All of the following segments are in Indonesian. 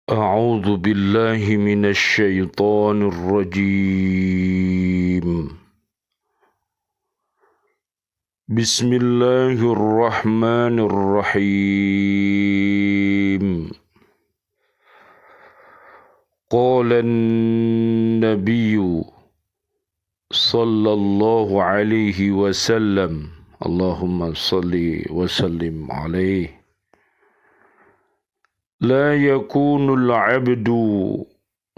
أعوذ بالله من الشيطان الرجيم. بسم الله الرحمن الرحيم. قال النبي صلى الله عليه وسلم اللهم صل وسلم عليه. لا يكون العبد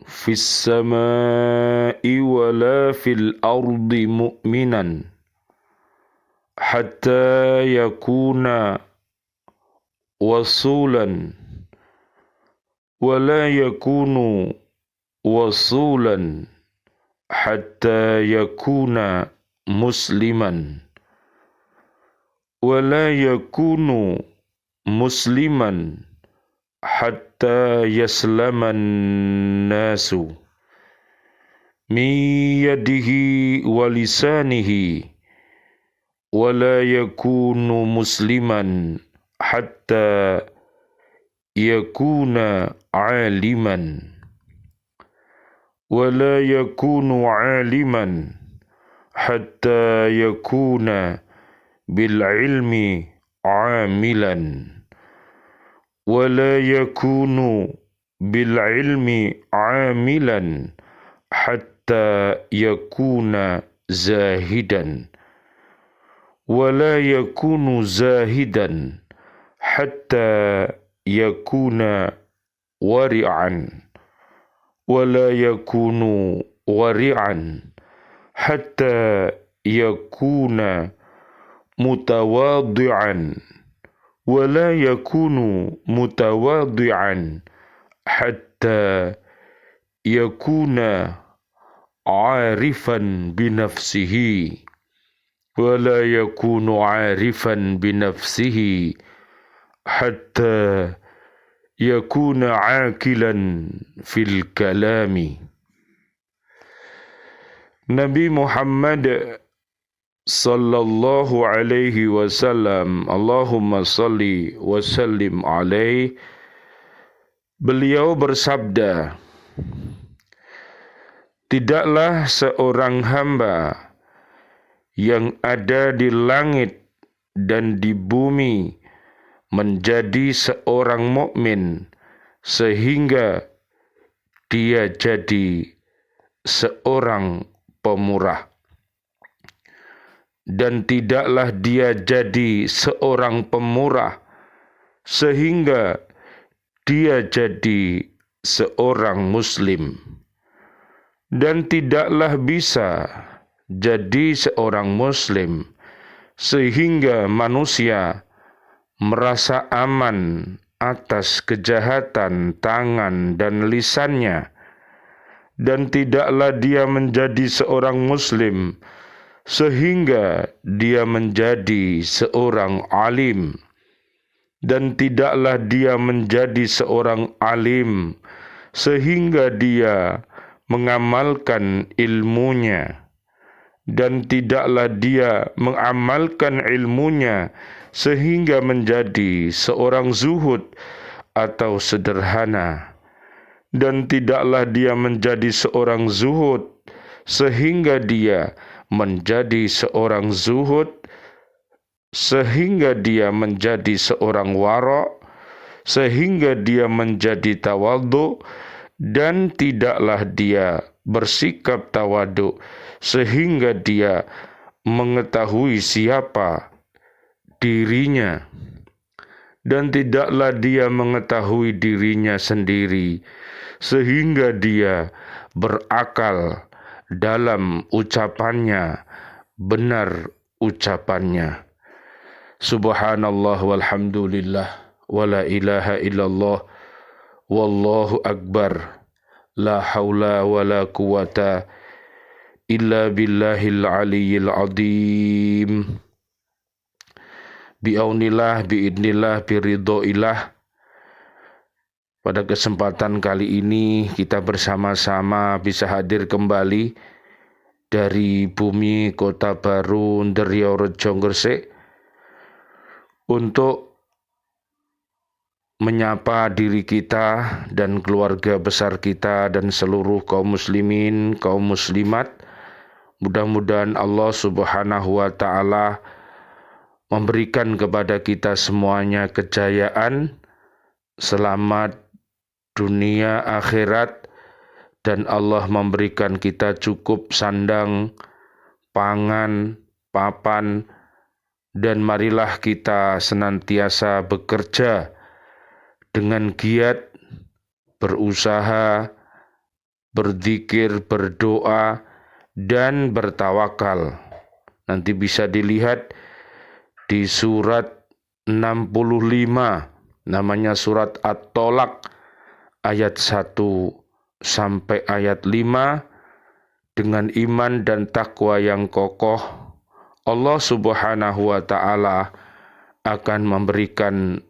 في السماء ولا في الأرض مؤمنا حتى يكون وصولا ولا يكون وصولا حتى يكون مسلما ولا يكون مسلما حتى يسلم الناس من يده ولسانه ولا يكون مسلما حتى يكون عالما ولا يكون عالما حتى يكون بالعلم عاملا ولا يكون بالعلم عاملا حتى يكون زاهدا ولا يكون زاهدا حتى يكون ورعا ولا يكون ورعا حتى يكون متواضعا ولا يكون متواضعا حتى يكون عارفا بنفسه ولا يكون عارفا بنفسه حتى يكون عاقلا في الكلام. Nabi Muhammad sallallahu alaihi wasallam, Allahumma salli wa sallim alaihi, beliau bersabda, tidaklah seorang hamba yang ada di langit dan di bumi menjadi seorang mukmin sehingga dia jadi seorang pemurah, dan tidaklah dia jadi seorang pemurah sehingga dia jadi seorang muslim, dan tidaklah bisa jadi seorang muslim sehingga manusia merasa aman atas kejahatan tangan dan lisannya, dan tidaklah dia menjadi seorang muslim sehingga dia menjadi seorang alim, dan tidaklah dia menjadi seorang alim sehingga dia mengamalkan ilmunya, dan tidaklah dia mengamalkan ilmunya sehingga menjadi seorang zuhud atau sederhana, dan tidaklah dia menjadi seorang zuhud sehingga dia menjadi seorang zuhud, sehingga dia menjadi seorang wara', sehingga dia menjadi tawadhu, dan tidaklah dia bersikap tawadhu sehingga dia mengetahui siapa dirinya, dan tidaklah dia mengetahui dirinya sendiri sehingga dia berakal dalam ucapannya, benar ucapannya. Subhanallah walhamdulillah wala ilaha illallah wallahu akbar, la haula wala quwata illa billahil aliyyil azim. Biaunillah, biidnillah, biridhoillah. Pada kesempatan kali ini kita bersama-sama bisa hadir kembali dari bumi Kota Baru Nderiyo Rejo Gresik untuk menyapa diri kita dan keluarga besar kita dan seluruh kaum muslimin, kaum muslimat. Mudah-mudahan Allah Subhanahu wa Ta'ala memberikan kepada kita semuanya kejayaan, selamat dunia akhirat, dan Allah memberikan kita cukup sandang, pangan, papan, dan marilah kita senantiasa bekerja dengan giat, berusaha, berzikir, berdoa, dan bertawakal. Nanti bisa dilihat di surat 65, namanya surat At-Tolak, ayat 1 sampai ayat 5. Dengan iman dan takwa yang kokoh, Allah Subhanahu wa Ta'ala akan memberikan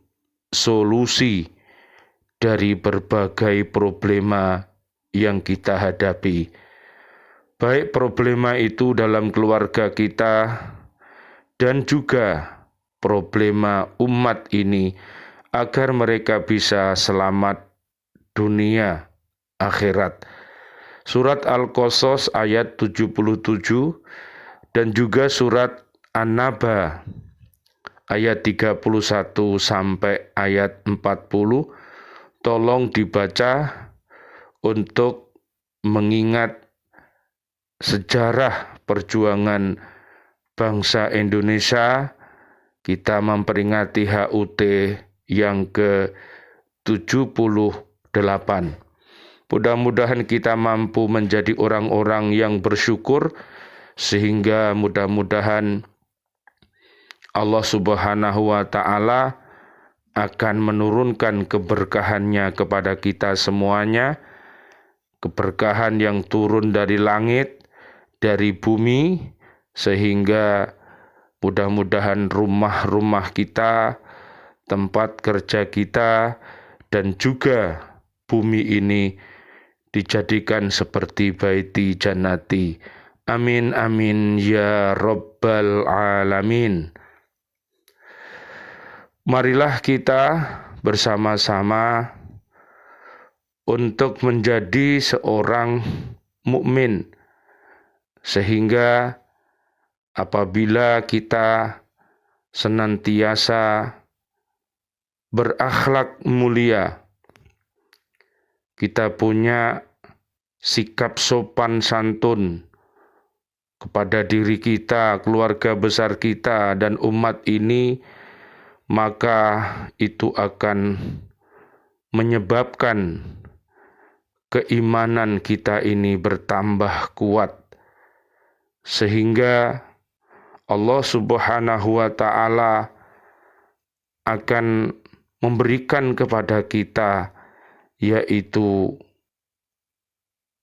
solusi dari berbagai problema yang kita hadapi. Baik problema itu dalam keluarga kita dan juga problema umat ini, agar mereka bisa selamat dunia akhirat. Surat Al-Qasas ayat 77 dan juga surat An-Naba ayat 31 sampai ayat 40 tolong dibaca untuk mengingat sejarah perjuangan bangsa Indonesia. Kita memperingati HUT yang ke-78. Mudah-mudahan kita mampu menjadi orang-orang yang bersyukur, sehingga mudah-mudahan Allah Subhanahu wa Ta'ala akan menurunkan keberkahannya kepada kita semuanya, keberkahan yang turun dari langit, dari bumi, sehingga mudah-mudahan rumah-rumah kita, tempat kerja kita, dan juga bumi ini dijadikan seperti baiti jannati. Amin amin ya rabbal alamin. Marilah kita bersama-sama untuk menjadi seorang mukmin, sehingga apabila kita senantiasa berakhlak mulia, kita punya sikap sopan santun kepada diri kita, keluarga besar kita, dan umat ini, maka itu akan menyebabkan keimanan kita ini bertambah kuat, sehingga Allah Subhanahu wa Ta'ala akan memberikan kepada kita yaitu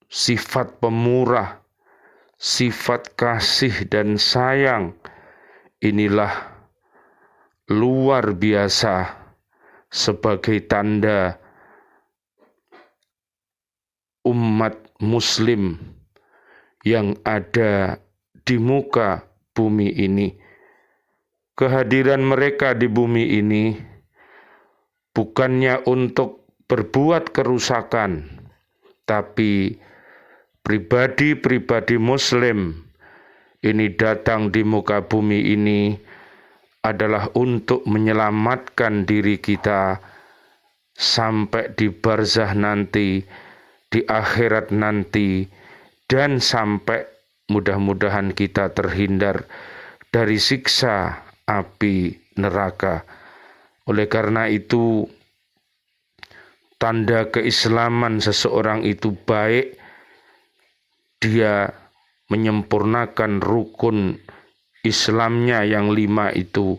sifat pemurah, sifat kasih dan sayang. Inilah luar biasa sebagai tanda umat muslim yang ada di muka bumi ini. Kehadiran mereka di bumi ini bukannya untuk berbuat kerusakan, tapi pribadi-pribadi muslim ini datang di muka bumi ini adalah untuk menyelamatkan diri kita sampai di barzah nanti, di akhirat nanti, dan sampai mudah-mudahan kita terhindar dari siksa api neraka. Oleh karena itu, tanda keislaman seseorang itu baik, dia menyempurnakan rukun Islamnya yang 5 itu,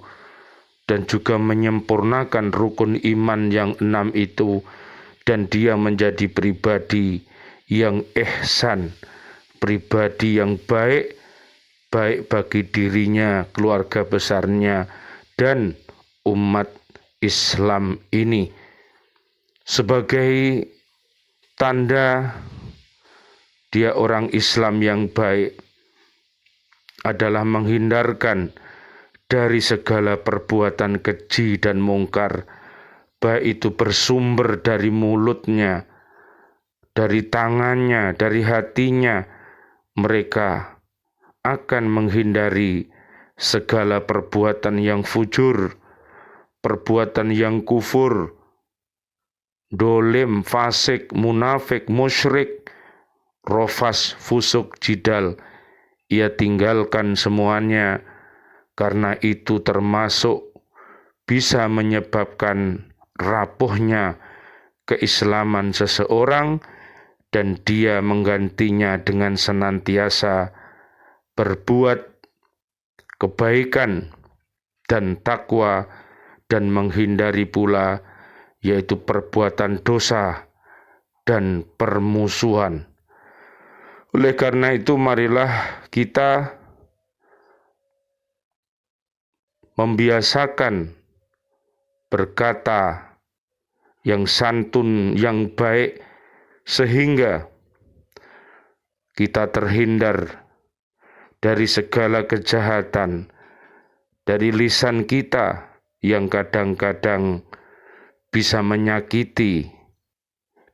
dan juga menyempurnakan rukun iman yang 6 itu, dan dia menjadi pribadi yang ihsan, pribadi yang baik, baik bagi dirinya, keluarga besarnya, dan umat Islam ini. Sebagai tanda dia orang Islam yang baik adalah menghindarkan dari segala perbuatan keji dan mungkar, baik itu bersumber dari mulutnya, dari tangannya, dari hatinya, mereka akan menghindari segala perbuatan yang fujur, perbuatan yang kufur, dolim, fasik, munafik, musyrik, rofas, fusuk, jidal. Ia tinggalkan semuanya, karena itu termasuk bisa menyebabkan rapuhnya keislaman seseorang, dan dia menggantinya dengan senantiasa berbuat kebaikan dan takwa, dan menghindari pula yaitu perbuatan dosa dan permusuhan. Oleh karena itu, marilah kita membiasakan berkata yang santun, yang baik, sehingga kita terhindar dari segala kejahatan, dari lisan kita yang kadang-kadang bisa menyakiti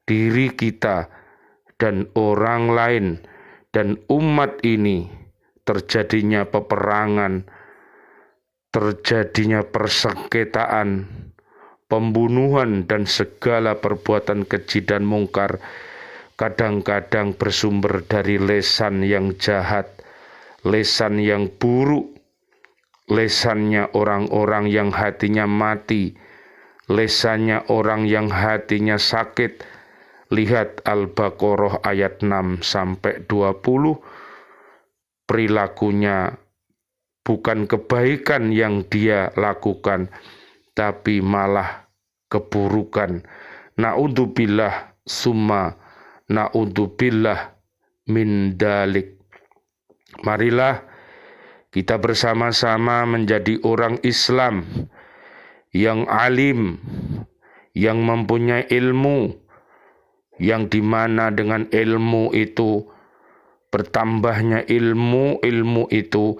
diri kita dan orang lain dan umat ini. Terjadinya peperangan, terjadinya persengketaan, pembunuhan, dan segala perbuatan keji dan mungkar kadang-kadang bersumber dari lisan yang jahat, lisan yang buruk, lisannya orang-orang yang hatinya mati, lisannya orang yang hatinya sakit. Lihat Al-Baqarah ayat 6-20, perilakunya bukan kebaikan yang dia lakukan, tapi malah keburukan. Na'udzubillah summa na'udzubillah min dalik. Marilah kita bersama-sama menjadi orang Islam yang alim, yang mempunyai ilmu, yang dimana dengan ilmu itu, bertambahnya ilmu itu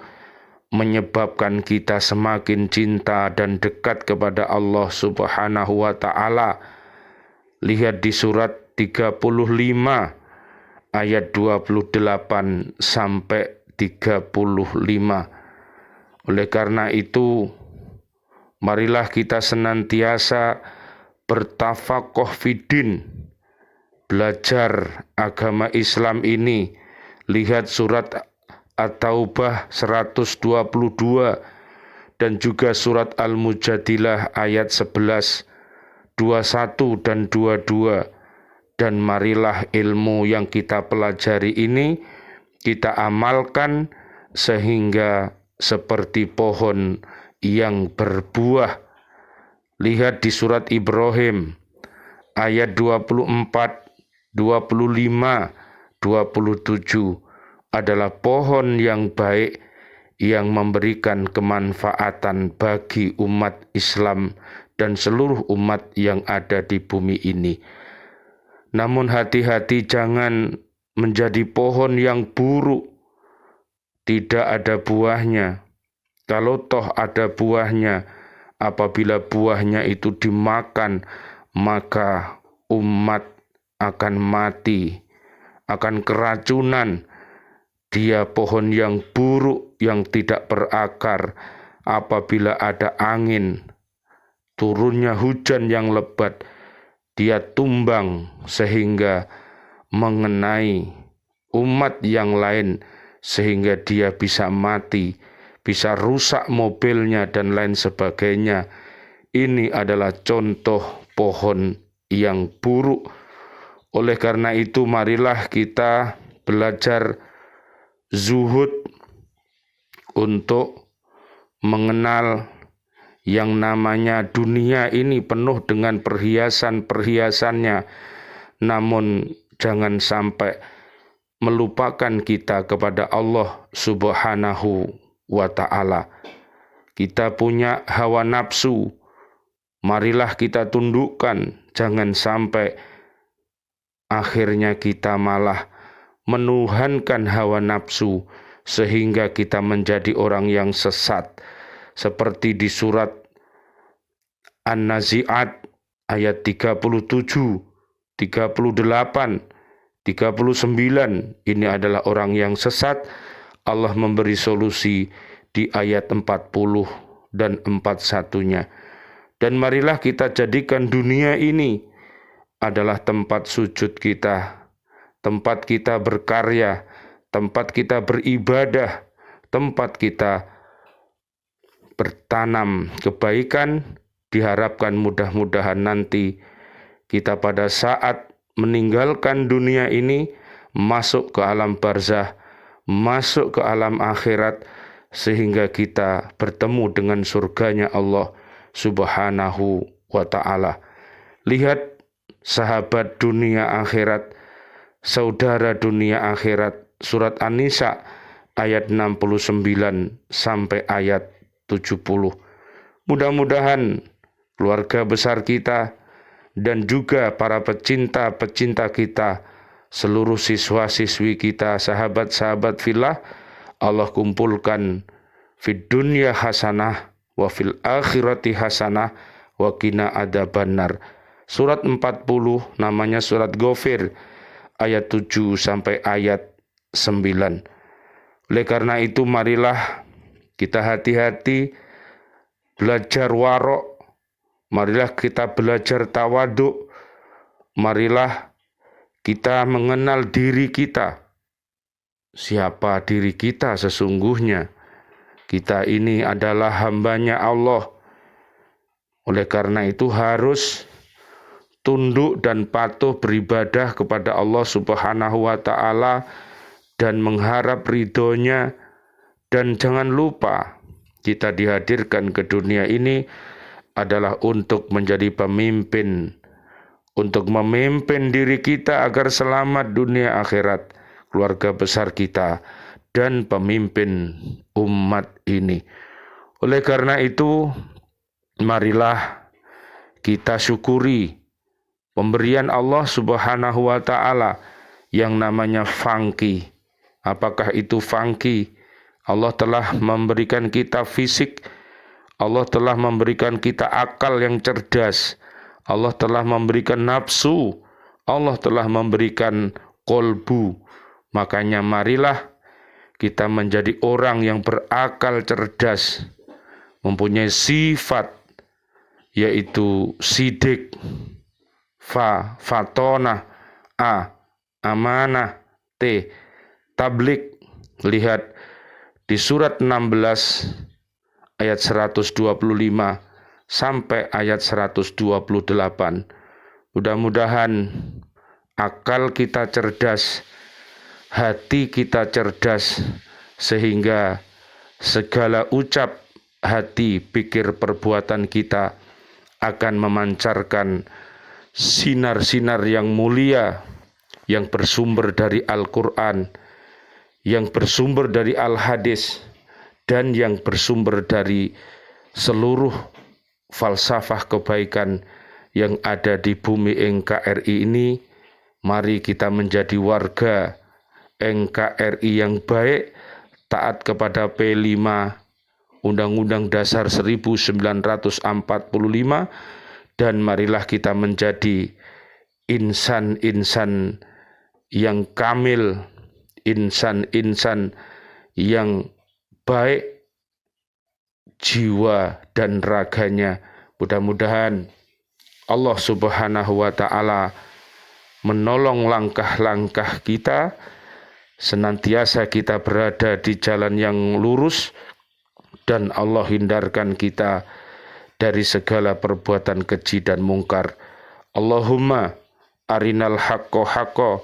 menyebabkan kita semakin cinta dan dekat kepada Allah Subhanahu wa Ta'ala. Lihat di surat 35 ayat 28-35. Oleh karena itu, marilah kita senantiasa bertafakoh fidin, belajar agama Islam ini. Lihat surat At-Taubah 122 dan juga surat Al-Mujadilah ayat 11, 21 dan 22. Dan marilah ilmu yang kita pelajari ini kita amalkan sehingga seperti pohon yang berbuah. Lihat di surat Ibrahim ayat 24, 25, 27 adalah pohon yang baik yang memberikan kemanfaatan bagi umat Islam dan seluruh umat yang ada di bumi ini. Namun hati-hati, jangan menjadi pohon yang buruk, tidak ada buahnya. Kalau toh ada buahnya, apabila buahnya itu dimakan, maka umat akan mati, akan keracunan. Dia pohon yang buruk, yang tidak berakar. Apabila ada angin, turunnya hujan yang lebat, dia tumbang sehingga mengenai umat yang lain, sehingga dia bisa mati, bisa rusak mobilnya dan lain sebagainya. Ini adalah contoh pohon yang buruk. Oleh karena itu, marilah kita belajar zuhud untuk mengenal yang namanya dunia ini penuh dengan perhiasan-perhiasannya. Namun jangan sampai melupakan kita kepada Allah Subhanahu wa Ta'ala. Kita punya hawa nafsu, marilah kita tundukkan. Jangan sampai akhirnya kita malah menuhankan hawa nafsu sehingga kita menjadi orang yang sesat. Seperti di surat An-Nazi'at ayat 37, 38, 39, ini adalah orang yang sesat. Allah memberi solusi di ayat 40 dan 41-nya. Dan marilah kita jadikan dunia ini adalah tempat sujud kita, tempat kita berkarya, tempat kita beribadah, tempat kita bertanam kebaikan. Diharapkan mudah-mudahan nanti kita pada saat meninggalkan dunia ini masuk ke alam barzah, masuk ke alam akhirat, sehingga kita bertemu dengan surganya Allah Subhanahu wa ta'ala. Lihat sahabat dunia akhirat, saudara dunia akhirat, surat An-Nisa ayat 69 sampai ayat 70. Mudah-mudahan keluarga besar kita dan juga para pecinta-pecinta kita, seluruh siswa-siswi kita, sahabat-sahabat fillah, Allah kumpulkan fid dunya hasanah wa fil akhirati hasanah wa qina adzabannar. Surat 40 namanya surat Ghafir ayat 7 sampai ayat 9. Oleh karena itu marilah kita hati-hati belajar warok, marilah kita belajar tawaduk, marilah kita mengenal diri kita. Siapa diri kita sesungguhnya? Kita ini adalah hambanya Allah. Oleh karena itu harus tunduk dan patuh beribadah kepada Allah Subhanahu wa ta'ala dan mengharap ridhonya. Dan jangan lupa kita dihadirkan ke dunia ini adalah untuk menjadi pemimpin, untuk memimpin diri kita agar selamat dunia akhirat, keluarga besar kita, dan pemimpin umat ini. Oleh karena itu, marilah kita syukuri pemberian Allah Subhanahu wa ta'ala yang namanya fangki. Apakah itu fangki? Allah telah memberikan kita fisik, Allah telah memberikan kita akal yang cerdas, Allah telah memberikan nafsu, Allah telah memberikan kolbu. Makanya marilah kita menjadi orang yang berakal cerdas, mempunyai sifat, yaitu sidik, fatonah, amanah, tablik. Lihat di surat 16 ayat 125 sampai ayat 128. Mudah-mudahan akal kita cerdas, hati kita cerdas, sehingga segala ucap, hati, pikir, perbuatan kita akan memancarkan sinar-sinar yang mulia, yang bersumber dari Al-Quran, yang bersumber dari Al-Hadis, dan yang bersumber dari seluruh falsafah kebaikan yang ada di bumi NKRI ini. Mari kita menjadi warga NKRI yang baik, taat kepada P5 Undang-Undang Dasar 1945, dan marilah kita menjadi insan-insan yang kamil, insan-insan yang baik jiwa dan raganya. Mudah-mudahan Allah Subhanahu wa ta'ala menolong langkah-langkah kita, senantiasa kita berada di jalan yang lurus, dan Allah hindarkan kita dari segala perbuatan keji dan mungkar. Allahumma arinal haqqo haqqo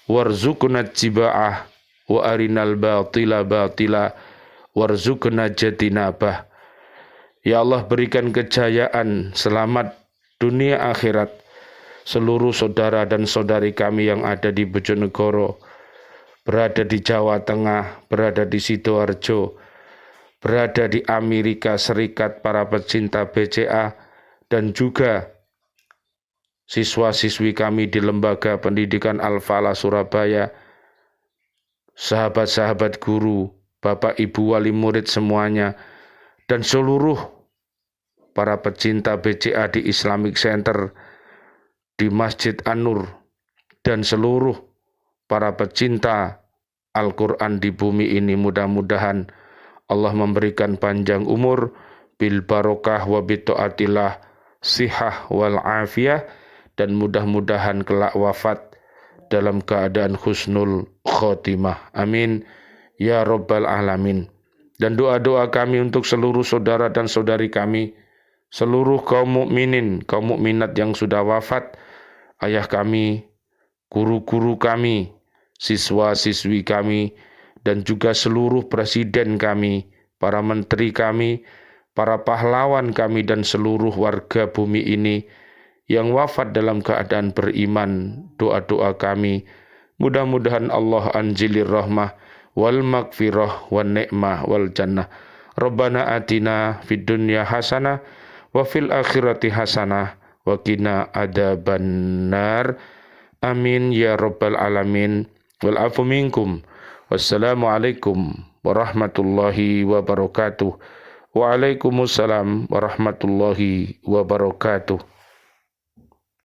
warzuqna ittiba'ah wa arinal batila batila warzuqna jatinabah. Ya Allah, berikan kejayaan, selamat dunia akhirat seluruh saudara dan saudari kami yang ada di Bojonegoro, berada di Jawa Tengah, berada di Sidoarjo, berada di Amerika Serikat, para pecinta BCA, dan juga siswa-siswi kami di Lembaga Pendidikan Al-Falah Surabaya, sahabat-sahabat guru, Bapak Ibu wali murid semuanya, dan seluruh para pecinta BCA di Islamic Center, di Masjid An-Nur, dan seluruh para pecinta Al-Quran di bumi ini. Mudah-mudahan Allah memberikan panjang umur, bil barokah wa bita'atillah, sihah wal afiyah, dan mudah-mudahan kelak wafat dalam keadaan husnul khotimah. Amin ya rabbal alamin. Dan doa-doa kami untuk seluruh saudara dan saudari kami, seluruh kaum mukminin, kaum mukminat yang sudah wafat, ayah kami, guru-guru kami, siswa-siswi kami, dan juga seluruh presiden kami, para menteri kami, para pahlawan kami, dan seluruh warga bumi ini yang wafat dalam keadaan beriman. Doa-doa kami, mudah-mudahan Allah anjilir rahmah wal magfirah wan ni'mah wal jannah. Rabbana atina fid dunya hasanah wa fil akhirati hasanah wa qina adzabannar. Amin ya rabbal alamin. Wal afu minkum. Wassalamualaikum warahmatullahi wabarakatuh. Waalaikumsalam warahmatullahi wabarakatuh.